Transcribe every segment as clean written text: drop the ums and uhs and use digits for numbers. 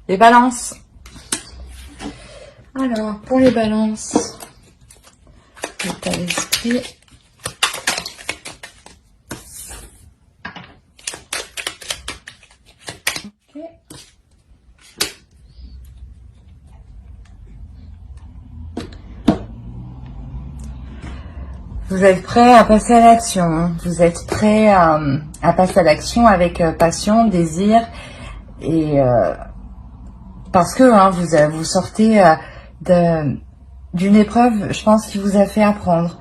Les balances. Alors, pour les balances, l'état d'esprit. Ok. Vous êtes prêt à passer à l'action. Hein. Vous êtes prêt à passer à l'action avec passion, désir et parce que hein, vous sortez d'une épreuve, je pense, qui vous a fait apprendre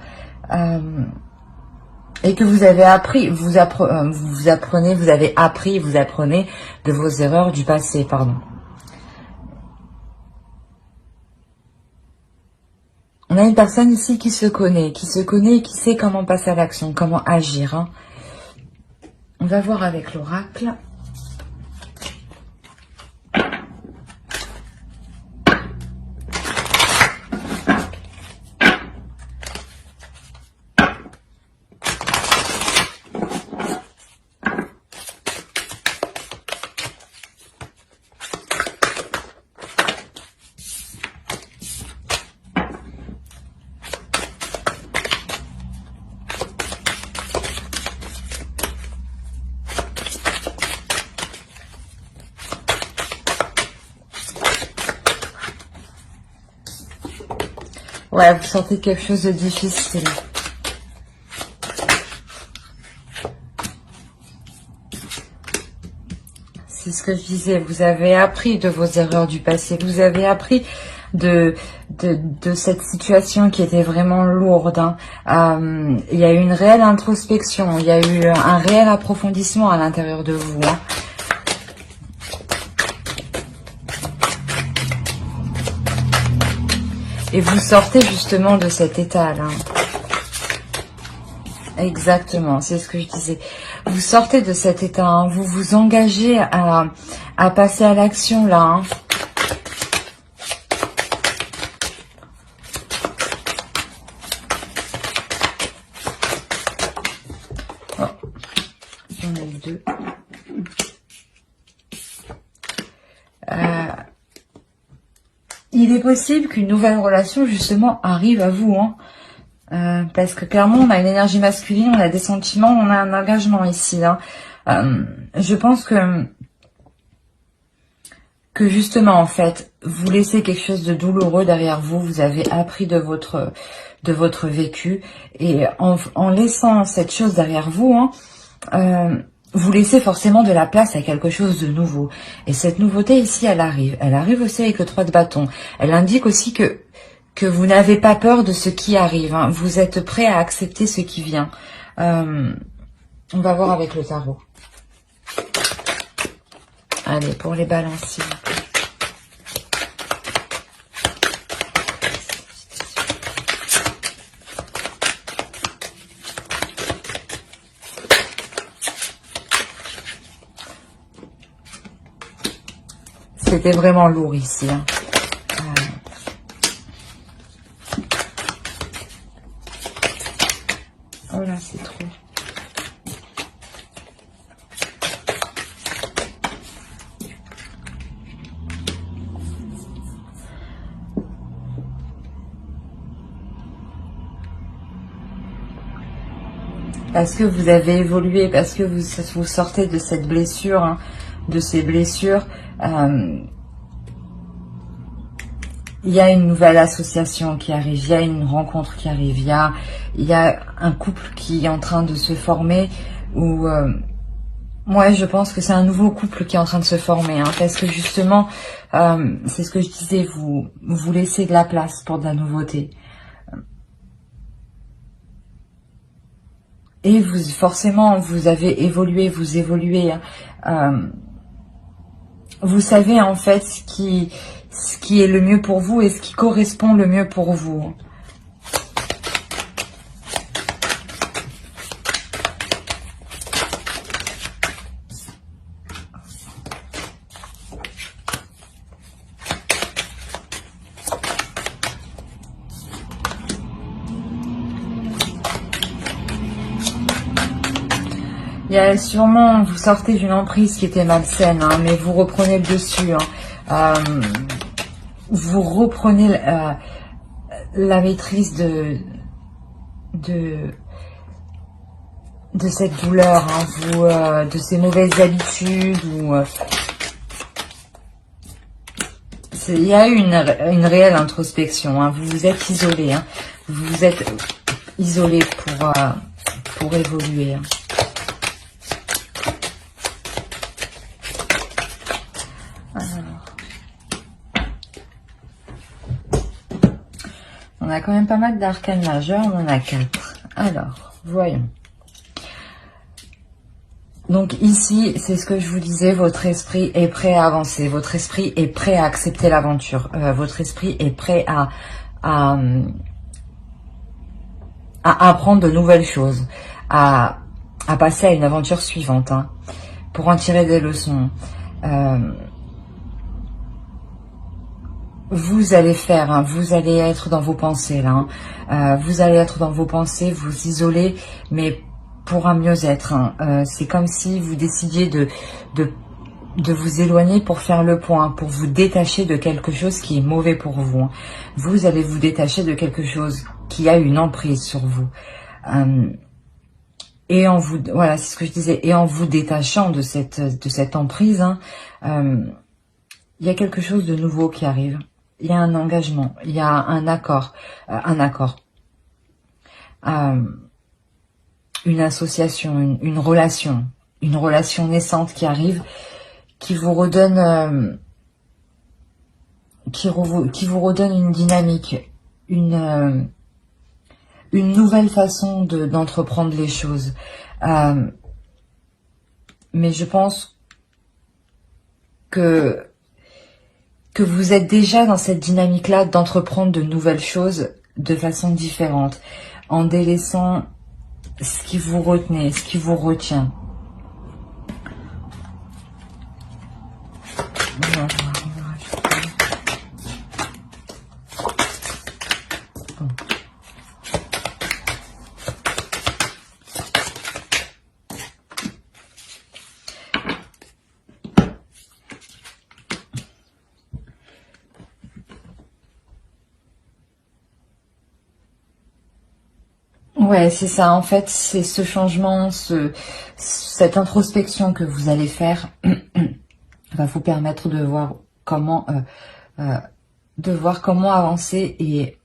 et que vous avez appris, vous apprenez de vos erreurs du passé, pardon. On a une personne ici qui se connaît et qui sait comment passer à l'action, comment agir. Hein. On va voir avec l'oracle. Ouais, vous sentez quelque chose de difficile. C'est ce que je disais, vous avez appris de vos erreurs du passé, vous avez appris de cette situation qui était vraiment lourde. Hein. Il y a eu une réelle introspection, il y a eu un réel approfondissement à l'intérieur de vous. Hein. Et vous sortez justement de cet état-là. Exactement, c'est ce que je disais. Vous sortez de cet état, hein. Vous vous engagez à passer à l'action là. Hein. Oh, j'en ai deux. Il est possible qu'une nouvelle relation justement arrive à vous, hein. Parce que clairement on a une énergie masculine, on a des sentiments, on a un engagement ici. Hein. Je pense que justement en fait vous laissez quelque chose de douloureux derrière vous. Vous avez appris de votre vécu et en laissant cette chose derrière vous, hein, vous laissez forcément de la place à quelque chose de nouveau. Et cette nouveauté ici, elle arrive. Elle arrive aussi avec le 3 de bâton. Elle indique aussi que vous n'avez pas peur de ce qui arrive. Hein. Vous êtes prêt à accepter ce qui vient. On va voir avec le tarot. Allez, pour les balances, s'il vous plaît. C'était vraiment lourd ici. Hein. Oh là, c'est trop. Parce que vous avez évolué, parce que vous sortez de cette blessure, hein, de ces blessures. Il y a une nouvelle association qui arrive, il y a une rencontre qui arrive, il y a un couple qui est en train de se former ou moi je pense que c'est un nouveau couple qui est en train de se former, hein, parce que justement c'est ce que je disais, vous laissez de la place pour de la nouveauté. Et forcément vous avez évolué, vous évoluez. Hein, vous savez en fait ce qui est le mieux pour vous et ce qui correspond le mieux pour vous. Il Il y a sûrement, vous sortez d'une emprise qui était malsaine, hein, mais vous reprenez le dessus. Hein. Vous reprenez la maîtrise de cette douleur, hein, vous, de ces mauvaises habitudes. Il y a une réelle introspection. Hein, vous vous êtes isolé. Hein, vous vous êtes isolé pour évoluer. Hein. On a quand même pas mal d'arcanes majeurs, on en a 4. Alors, voyons. Donc ici, c'est ce que je vous disais, votre esprit est prêt à avancer, votre esprit est prêt à accepter l'aventure, votre esprit est prêt à apprendre de nouvelles choses, à passer à une aventure suivante, hein, pour en tirer des leçons. Vous allez faire, hein, vous allez être dans vos pensées là, hein, vous allez être dans vos pensées, vous isoler, mais pour un mieux-être. Hein. C'est comme si vous décidiez de vous éloigner pour faire le point, pour vous détacher de quelque chose qui est mauvais pour vous. Hein. Vous allez vous détacher de quelque chose qui a une emprise sur vous. Et en vous, voilà, c'est ce que je disais, et en vous détachant de cette emprise, hein, il y a quelque chose de nouveau qui arrive. Il y a un engagement, il y a un accord, une association, une relation naissante qui arrive, qui vous redonne, qui vous redonne une dynamique, une nouvelle façon d'entreprendre les choses. Mais je pense que vous êtes déjà dans cette dynamique-là d'entreprendre de nouvelles choses de façon différente, en délaissant ce qui vous retenait, ce qui vous retient. Ouais, c'est ça. En fait, c'est ce changement, cette introspection que vous allez faire va vous permettre de voir comment, avancer et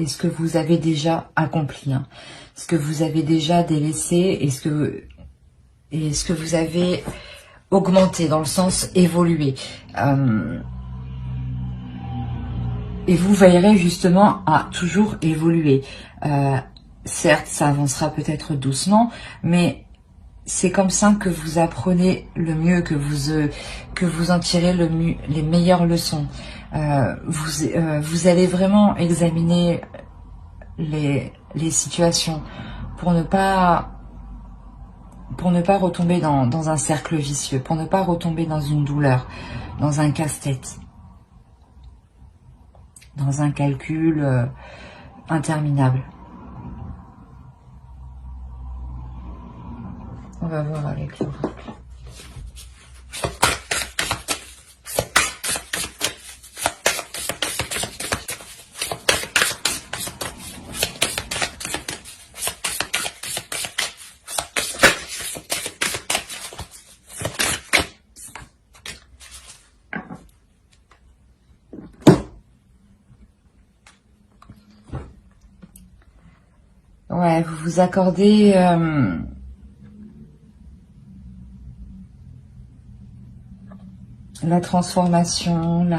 ce que vous avez déjà accompli, hein, ce que vous avez déjà délaissé et ce que vous avez augmenté dans le sens évolué. Et vous veillerez justement à toujours évoluer. Certes, ça avancera peut-être doucement, mais c'est comme ça que vous apprenez le mieux, que vous en tirez les meilleures leçons. Vous allez vraiment examiner les situations pour ne pas retomber dans un cercle vicieux, pour ne pas retomber dans une douleur, dans un casse-tête, dans un calcul interminable. On va voir avec l'oracle. Ouais, vous vous accordez la transformation,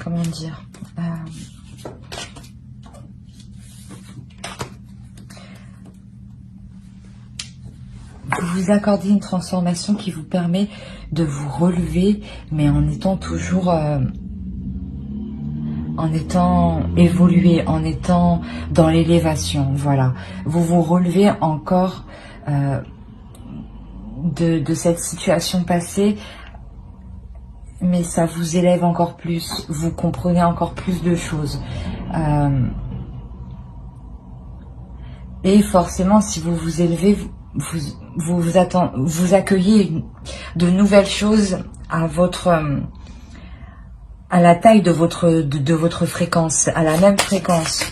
comment dire, vous vous accordez une transformation qui vous permet de vous relever, mais en étant toujours, en étant évolué, en étant dans l'élévation, voilà. Vous vous relevez encore de cette situation passée, mais ça vous élève encore plus, vous comprenez encore plus de choses. Et forcément, si vous vous élevez, vous accueillez de nouvelles choses à à la taille de votre fréquence, à la même fréquence.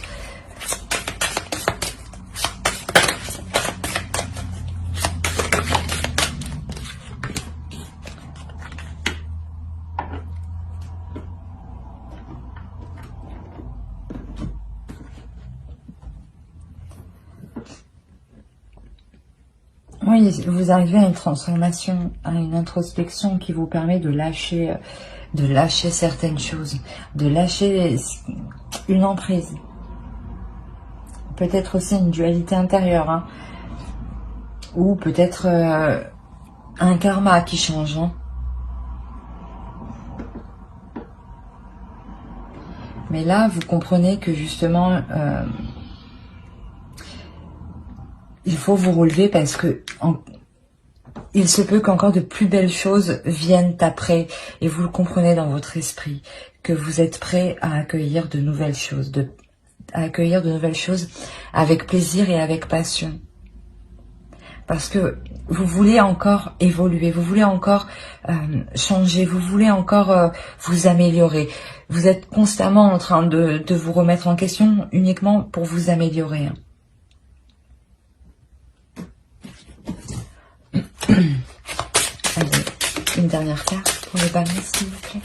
Oui, vous arrivez à une transformation, à une introspection qui vous permet de lâcher certaines choses, de lâcher une emprise. Peut-être aussi une dualité intérieure, hein, ou peut-être un karma qui change. Hein. Mais là, vous comprenez que justement, il faut vous relever parce que il se peut qu'encore de plus belles choses viennent après. Et vous le comprenez dans votre esprit, que vous êtes prêt à accueillir de nouvelles choses, avec plaisir et avec passion. Parce que vous voulez encore évoluer, vous voulez encore changer, vous voulez encore vous améliorer. Vous êtes constamment en train de vous remettre en question uniquement pour vous améliorer. Hein. Allez, une dernière carte pour le balance, s'il vous plaît.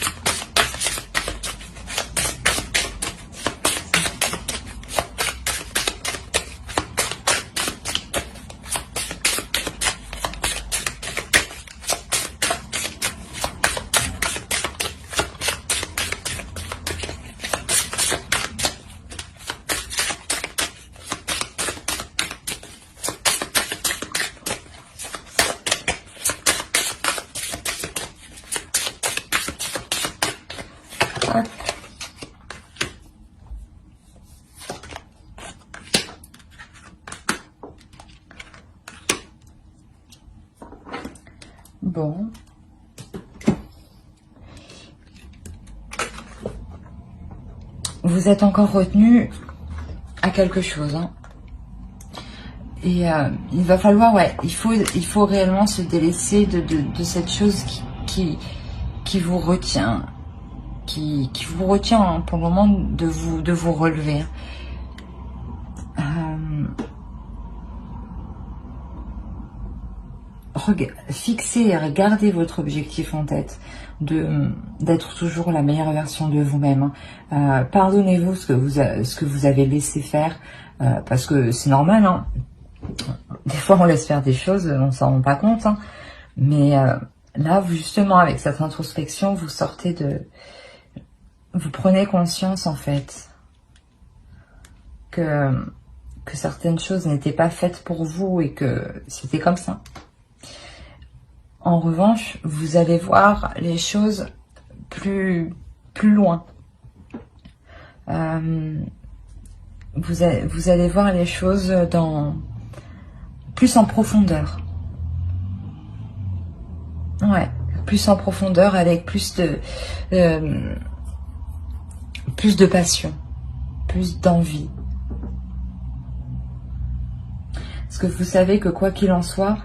Bon. Vous êtes encore retenu à quelque chose. Hein. Et il va falloir, ouais, il faut réellement se délaisser de cette chose qui vous retient. Qui vous retient hein, pour le moment de vous relever. Fixez et regardez votre objectif en tête, d'être toujours la meilleure version de vous-même. Pardonnez-vous ce que vous avez laissé faire, parce que c'est normal. Hein. Des fois, on laisse faire des choses, on s'en rend pas compte. Hein. Mais là, justement, avec cette introspection, vous sortez vous prenez conscience, en fait, que certaines choses n'étaient pas faites pour vous et que c'était comme ça. En revanche, vous allez voir les choses plus loin. Vous allez voir les choses plus en profondeur. Ouais, plus en profondeur avec plus de passion, plus d'envie. Parce que vous savez que quoi qu'il en soit,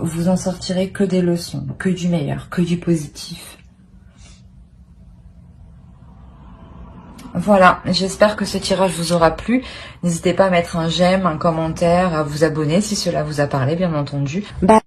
vous en sortirez que des leçons, que du meilleur, que du positif. Voilà, j'espère que ce tirage vous aura plu. N'hésitez pas à mettre un j'aime, un commentaire, à vous abonner si cela vous a parlé, bien entendu. Bye.